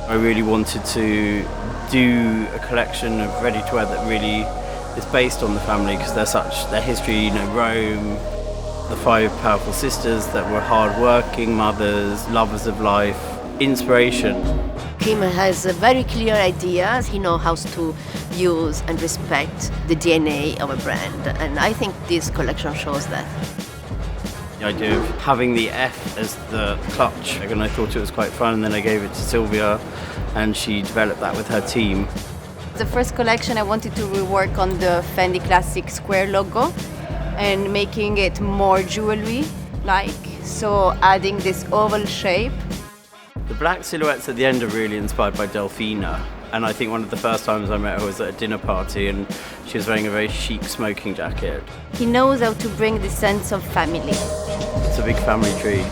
I really wanted to do a collection of ready-to-wear that really is based on the family, because their history, you know, Rome, the 5 powerful sisters that were hard-working mothers, lovers of life, inspiration. Kim has very clear ideas. He knows how to use and respect the DNA of a brand, and I think this collection shows that. The idea of having the F as the clutch, and I thought it was quite fun, and then I gave it to Silvia and she developed that with her team. The first collection I wanted to rework on the Fendi classic square logo and making it more jewelry-like, so adding this oval shape. The black silhouettes at the end are really inspired by Delfina, and I think one of the first times I met her was at a dinner party and she was wearing a very chic smoking jacket. He knows how to bring the sense of family. It's a big family tree.